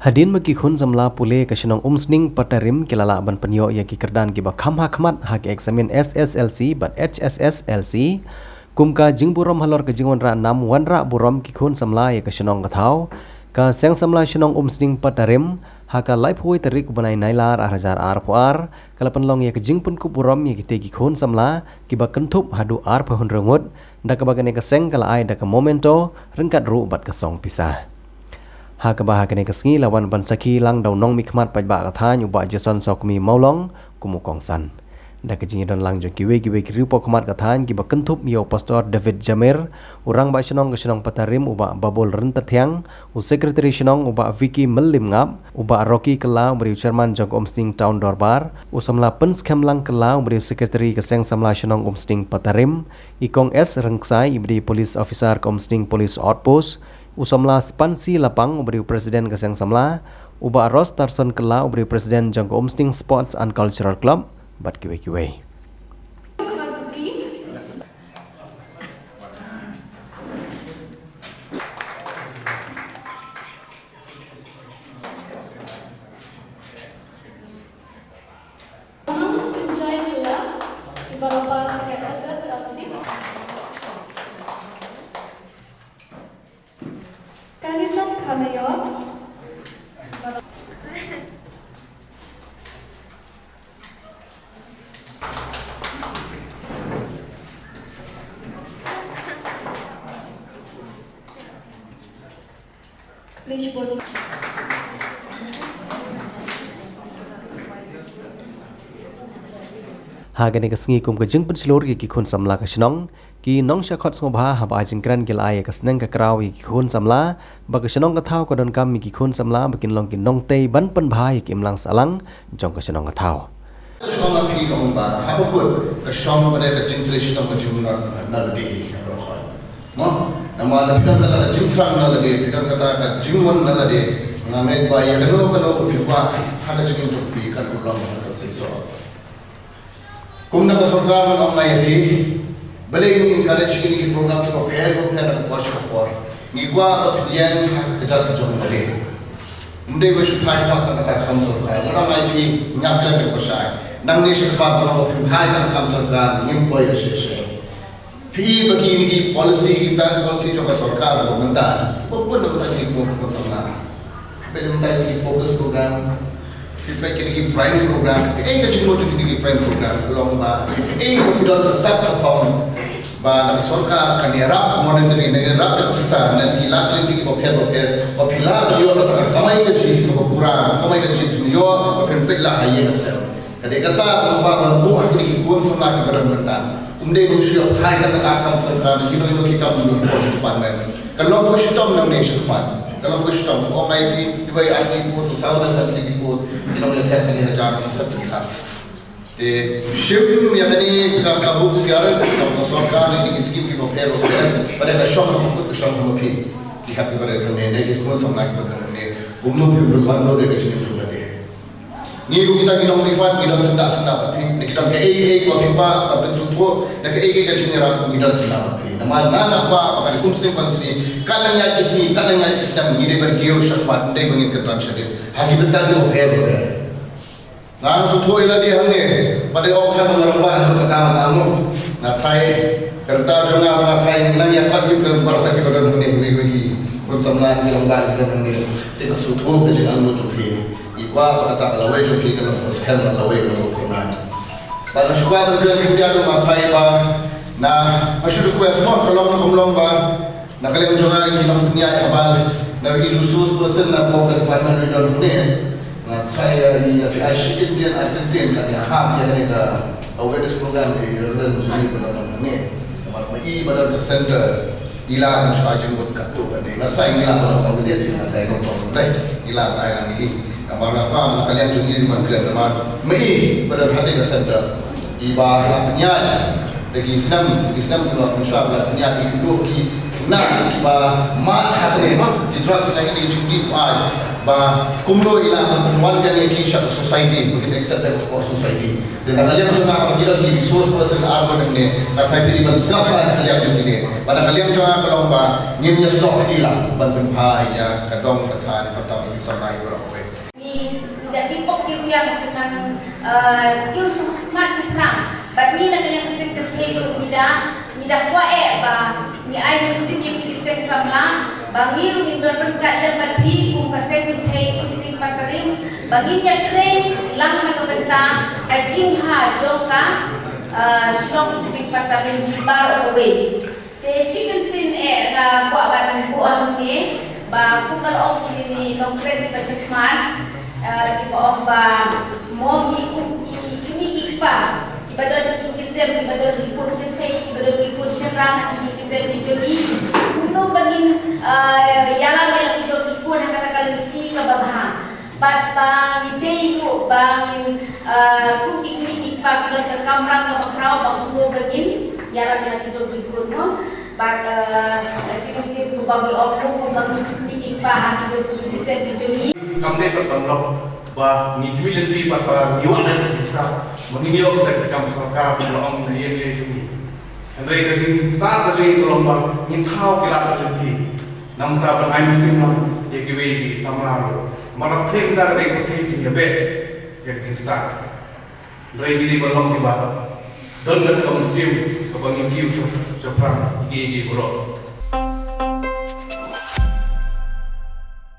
Hadin maki khun zamla pule ka shinong umsning patarim kilala ban penyo ya ki kerdan ki ba khamha khmat ha ki examin SSLC but HSSLC kumka jingburom halor ka jingwan ra nam wanra burom ki khun samla ya ka shinong ka thau ka seng samla shinong umsning patarim ha ka life hui tarik banai nailar arhajar arpuar kala penlong ya ka jingpun ku burom ya ki te ki khun samla ki ba kentup hadu ar phun rengut da ka bagane ka seng kala ai da ka momento rengkat ru bat ka song pisah Hak bahagane kesengi lawan bansaki lang daw nong mikmat pajba kathan uba jason sokmi maulong kumukong san. Da kejingi don lang jo kiwe kriupo kmat kathan kiba kentup yo pastor David Jamir urang ba shenong patarim uba babol rentathyang u secretary shenong uba Vicky Melim ngap uba Rocky Kela beri chairman jog omsting town dorbar u samla pens kemlang Kela beri secretary keseng samla shenong omsting patarim ikong S rengsai ibri police officer komsting police outpost Usamla Spansi Lapang uberi presiden keseng samla uba Ros Tarson Kela uberi presiden jangko Omsting Sports and Cultural Club bat kiwe. Kalisan Kanayon Please vote. Hagane kesengi kum ke jengpen selur ki khun samla ka shnong ki nong shakhot ngobha haba jingkran gil ai ka sneng ka kraw ki khun samla ba ka shnong ka thau ka don kam ki khun samla bakin long ki nong tei ban pen bhai ki imlang salang jong ka shnong ka thau Shong api kong ba habukut ka shong ba ka jingtre shong ka jumna na de ro kha mo nama na pidon ka jingtrang na de pidon ka jingwon na de ngamet ba ya kano bilwa ha ka jingin pi kan ulam sa so kumna ka sarkar na mai bi bale ni encourage ki program ki pair na post ka por ni kwa ka plan ka jar ka jom bale munde go shu thai ma ka ta kam so ka na mai bi nya sa ka ko sai nang ni shi pa pa ko hai ka kam so ka ni poi ka shi phi baki ni ki policy jo ka sarkar ko manda ko no ka ni ko samna bale manda ki focus program feedback ki prime program e ka chimo to ki prime program long ba e ko pidon sab ka pon ba na sarkar kanira monitoring ne rap ka pisa na si la ki ko pher o phila yo ka kamai ka chi ko pura kamai ka chi yo o pher pe la haye ka sel kade kata ba ba bu ki ko samla ka badan bertan umde ko shi hai ka ta kam sarkar ki no ki kam no ko department kalau ko shi tom na ne shi khat kalau ko shi tom o mai ki bai arti ko sa sa sa ki ko इन्होंने थे अपने हजार था ते शिव यानी का बुक सियार का सरकार ने स्कीम की बफेर हो गया पर एक शॉक हम भी कि हैप्पी बर्थडे ने के कौन सा नाक पर ने गुमनो भी रुपन लो रे के जो लगे ni ko kita kinong lipat kinong senda tapi kita ke ko pipa apa supo na ke ka junior kinong senda tapi nama na pa apa kumsin konsi kananya islam ni de bergio shakmat de bangin ke translate hagi betal do her ngang supo ila di hamne pada ok ha marwa ka ta namu na thai kerta jona na thai nang ya ka di ker bar ka pada ne gi kon samna ni long ba ni te ka supo ke jang no to fi Iwa kata lawai joki kalau pasal lawai kalau kurang. Pada syukur terkena dia tu masai ba, na masyarakat kuat semua kalau ba, na kalau mencoba kita punya abal, na kita khusus person na mau ke partner di dalam ni, na saya ini asyik dia kan dia ham dia mereka awareness program di dalam jadi pada dalam ni. Mai pada center ila mencoba jemput kat tu kan. Na saya ila pada dia jadi saya kontrol. Baik, ila saya ni. Kamar apa kalian jungi di mana teman mei berhati ke center iba penyai dari Islam kalau mensyuab penyai itu ki na kiba ma hatne di drugs na ini judi pa ba kumno ila one kan ki sha society we can accept that for society then kalian jo na sagira di resource person argo ne na thai piri ban sapa kalian jo ni pada kalian jo kalau ba nya stock ila ban ban pa ya kadong kathan katam ni samai bro ni tidak dipok yang dengan you smart cakram but ni nak yang second table mida kwa ba ni ai ni sim yang biseng samla bangi ni berkat yang bapi kung ka second table sing patarim bangi ya train lang na kabenta kajing ha joka slong sing patarim di bar away te second tin ka kwa ba ku ni ba ku kal ok ni long trend ka smart lagi ko ba mo kini pa ibadah di kisah ibadah di kursi ibadah di kursi rang di kisah di jogi kuno bagin yalang yang di jogi pun kata-kata ti kababha pa ide ko bangin kini pa bilang ke kamrang ke bakrau bang kuno bagin yalang yang di jogi kuno but sikit ko bagi okko bagi kini pa di kisah di jogi kamde berpengaruh bah ni military pada niwana kita menginjau dari kam sarkar belong ni ye ni andai kerja start kerja kalau ni thau kelat lagi namta banai simon ye kiwe di samaro malah thing dar dek thing ni be ye start andai ni belong di ba dan kam sim kabang kiu so so pram gi bro